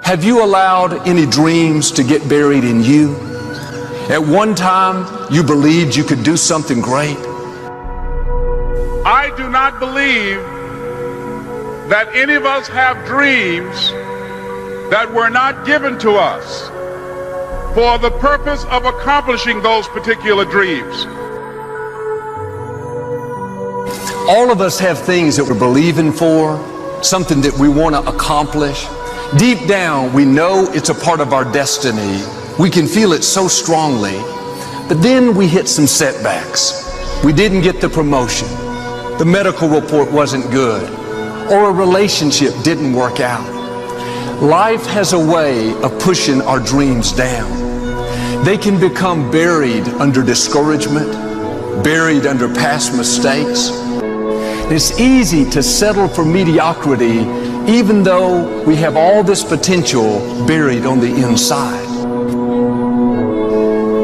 Have you allowed any dreams to get buried in you? At one time, you believed you could do something great. I do not believe that any of us have dreams that were not given to us for the purpose of accomplishing those particular dreams. All of us have things that we're believing for, something that we want to accomplish. Deep down, we know it's a part of our destiny. We can feel it so strongly. But then we hit some setbacks. We didn't get the promotion. The medical report wasn't good. Or a relationship didn't work out. Life has a way of pushing our dreams down. They can become buried under discouragement, buried under past mistakes. It's easy to settle for mediocrity even though we have all this potential buried on the inside.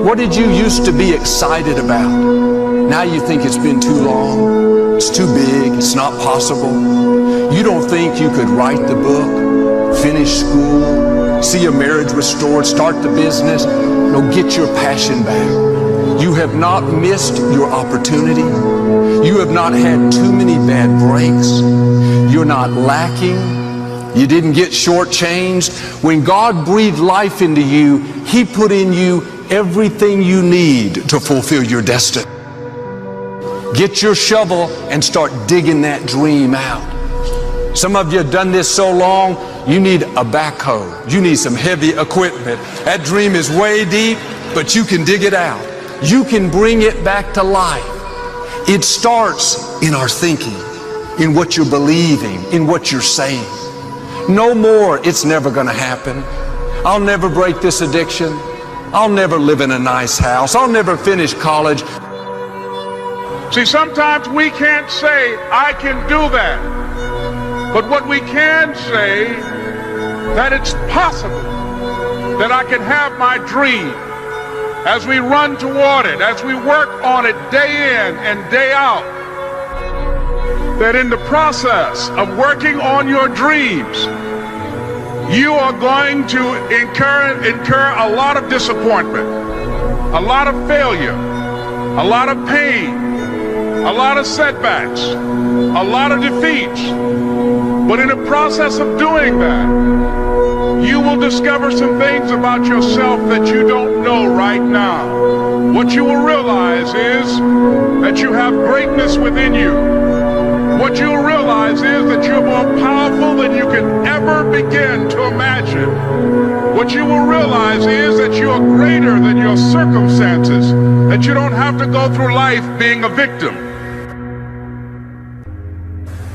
What did you used to be excited about? Now you think it's been too long, it's too big, it's not possible. You don't think you could write the book, finish school, see a marriage restored, start the business. No, get your passion back. You have not missed your opportunity. You have not had too many bad breaks. You're not lacking. You didn't get shortchanged. When God breathed life into you, He put in you everything you need to fulfill your destiny. Get your shovel and start digging that dream out. Some of you have done this so long, you need a backhoe. You need some heavy equipment. That dream is way deep, but you can dig it out. You can bring it back to life. It starts in our thinking, in what you're believing, in what you're saying. No more, it's never going to happen. I'll never break this addiction. I'll never live in a nice house. I'll never finish college. See, sometimes we can't say, I can do that. But what we can say, that it's possible that I can have my dream as we run toward it, as we work on it day in and day out. That in the process of working on your dreams, you are going to incur a lot of disappointment, a lot of failure, a lot of pain, a lot of setbacks, a lot of defeats. But in the process of doing that, you will discover some things about yourself that you don't know right now. What you will realize is that you have greatness within you. What you'll realize is that you're more powerful than you can ever begin to imagine. What you will realize is that you are greater than your circumstances, that you don't have to go through life being a victim.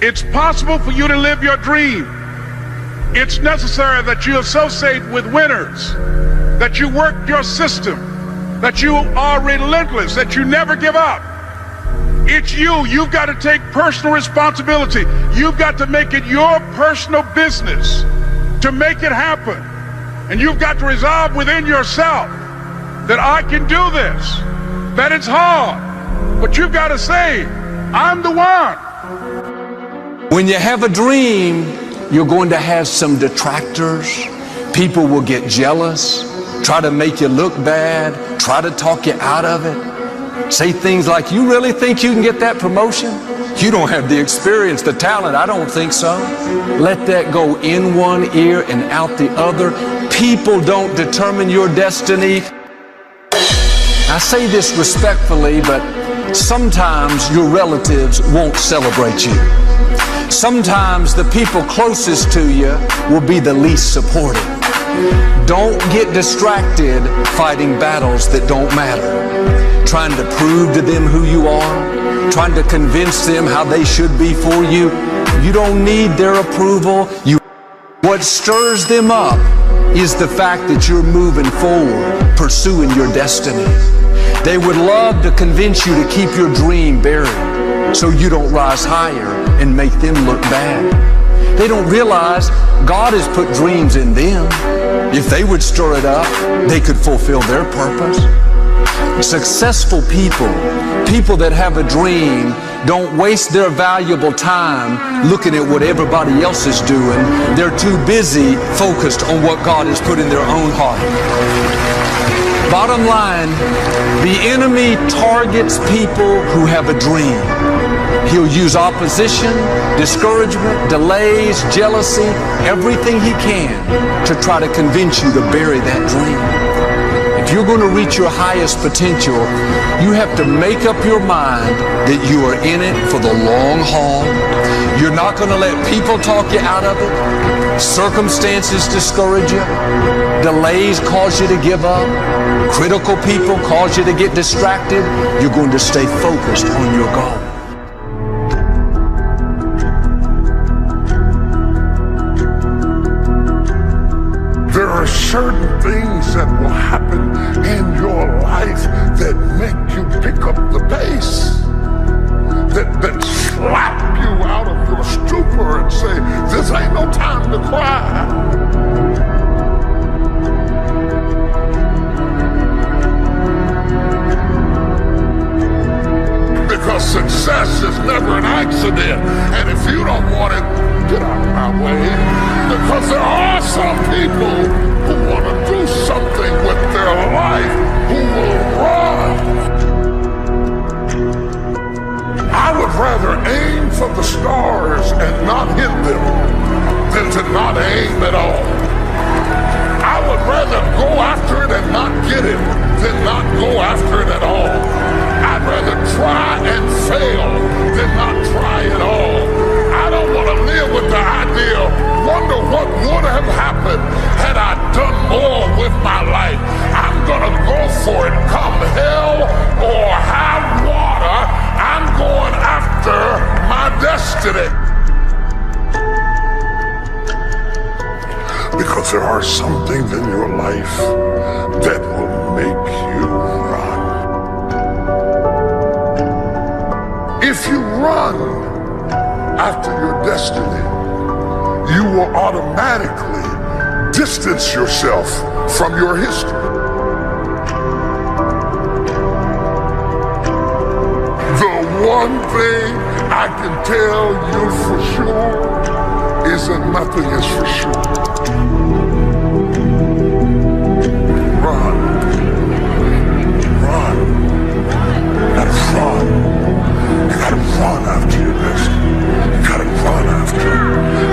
It's possible for you to live your dream. It's necessary that you associate with winners, that you work your system, that you are relentless, that you never give up. It's you. You've got to take personal responsibility. You've got to make it your personal business to make it happen. And you've got to resolve within yourself that I can do this, that it's hard, but you've got to say, I'm the one. When you have a dream, you're going to have some detractors. People will get jealous, try to make you look bad, try to talk you out of it. Say things like, you really think you can get that promotion? You don't have the experience, the talent. I don't think so. Let that go in one ear and out the other. People don't determine your destiny. I say this respectfully, but sometimes your relatives won't celebrate you. Sometimes the people closest to you will be the least supportive. Don't get distracted fighting battles that don't matter. Trying to prove to them who you are, trying to convince them how they should be for you. You don't need their approval. What stirs them up is the fact that you're moving forward, pursuing your destiny. They would love to convince you to keep your dream buried so you don't rise higher and make them look bad. They don't realize God has put dreams in them. If they would stir it up, they could fulfill their purpose. Successful people, people that have a dream, don't waste their valuable time looking at what everybody else is doing. They're too busy focused on what God has put in their own heart. Bottom line, the enemy targets people who have a dream. He'll use opposition, discouragement, delays, jealousy, everything he can to try to convince you to bury that dream. If you're going to reach your highest potential, you have to make up your mind that you are in it for the long haul. You're not going to let people talk you out of it. Circumstances discourage you. Delays cause you to give up. Critical people cause you to get distracted. You're going to stay focused on your goal. There are certain things that will happen in your life that make you pick up the pace, that slap you out of your stupor and say, this ain't no time to cry. Because success is never an accident, and if you don't want it, get out of my way. Because there are some people who want to do something with their life, who will run. I would rather aim for the stars and not hit them than to not aim at all. I would rather go after it and not get it than not go after it at all. I'd rather try and fail than not try at all. I don't want to live with the idea, wonder what would have happened had I done more with my life. I'm going to go for it, come hell or high water. I'm going after my destiny. Because there are some things in your life that will make you run. If you run after your destiny, you will automatically distance yourself from your history. The one thing I can tell you for sure is that nothing is for sure. Run. Run. You gotta run. You gotta run after your destiny. You gotta run after it.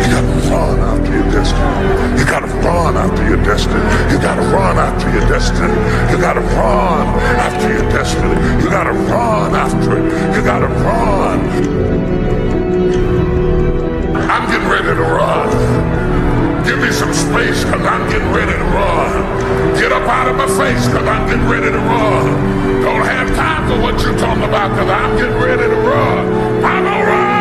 You gotta run after your destiny. You gotta run after your destiny. You gotta run after your destiny. You gotta run after your destiny. You gotta run after it. You gotta run. I'm getting ready to run. Give me some space, cause I'm getting ready to run. Get up out of my face, cause I'm getting ready to run. Don't have time for what you're talking about, cause I'm getting ready to run. I'm gonna run!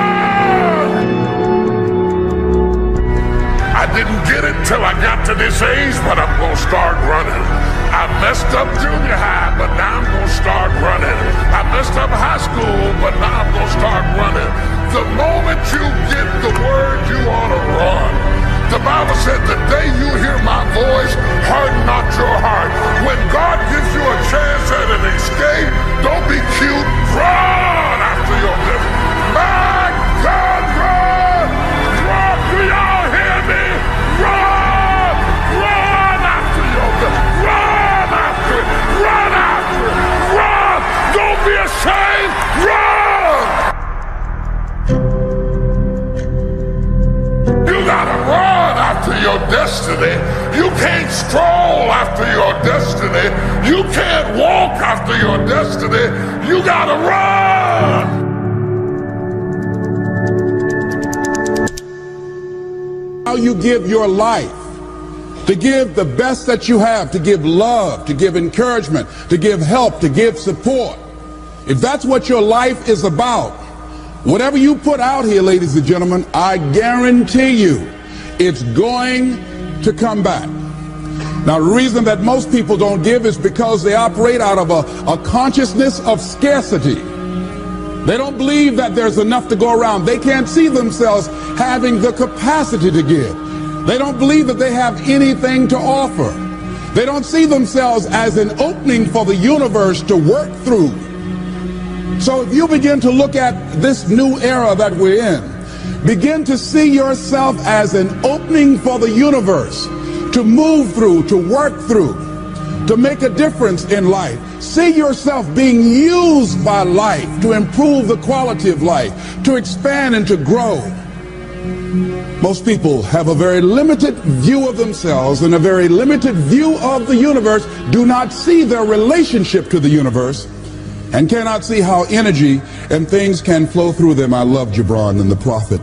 I didn't get it till I got to this age, but I'm gonna start running. I messed up junior high, but now I'm gonna start running. I messed up high school, but now I'm gonna start running. The moment you get the word, you ought to run. The Bible said, the day you hear my voice, harden not your heart. When God gives you a chance at an escape, don't be cute. Run after your destiny. My God, run! Run! Do y'all hear me? Run! Run after your destiny. Run after it. Run after it. Run! Don't be ashamed. Run! You gotta run after your destiny. You can't stroll after your destiny. You can't walk after your destiny. You gotta run. How you give your life, to give the best that you have, to give love, to give encouragement, to give help, to give support. If that's what your life is about, whatever you put out here, ladies and gentlemen, I guarantee you it's going to come back. Now, the reason that most people don't give is because they operate out of a consciousness of scarcity. They don't believe that there's enough to go around. They can't see themselves having the capacity to give. They don't believe that they have anything to offer. They don't see themselves as an opening for the universe to work through. So if you begin to look at this new era that we're in, begin to see yourself as an opening for the universe to move through, to work through, to make a difference in life. See yourself being used by life to improve the quality of life, to expand and to grow. Most people have a very limited view of themselves and a very limited view of the universe, do not see their relationship to the universe, and cannot see how energy and things can flow through them. I love Gibran. And the prophet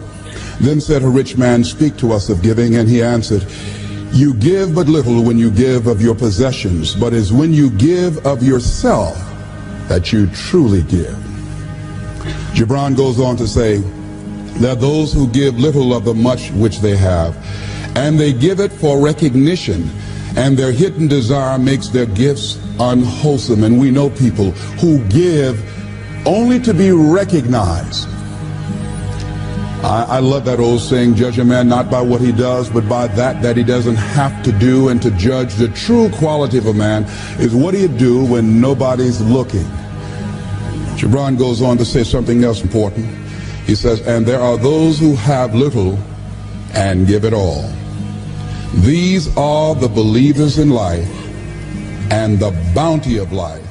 then said, a rich man, speak to us of giving. And he answered, you give but little when you give of your possessions, but it's when you give of yourself that you truly give. Gibran goes on to say, there are those who give little of the much which they have, and they give it for recognition, and their hidden desire makes their gifts unwholesome. And we know people who give only to be recognized. I love that old saying, judge a man not by what he does, but by that he doesn't have to do. And to judge the true quality of a man is what do you do when nobody's looking. Gibran goes on to say something else important. He says, and there are those who have little and give it all. These are the believers in life and the bounty of life.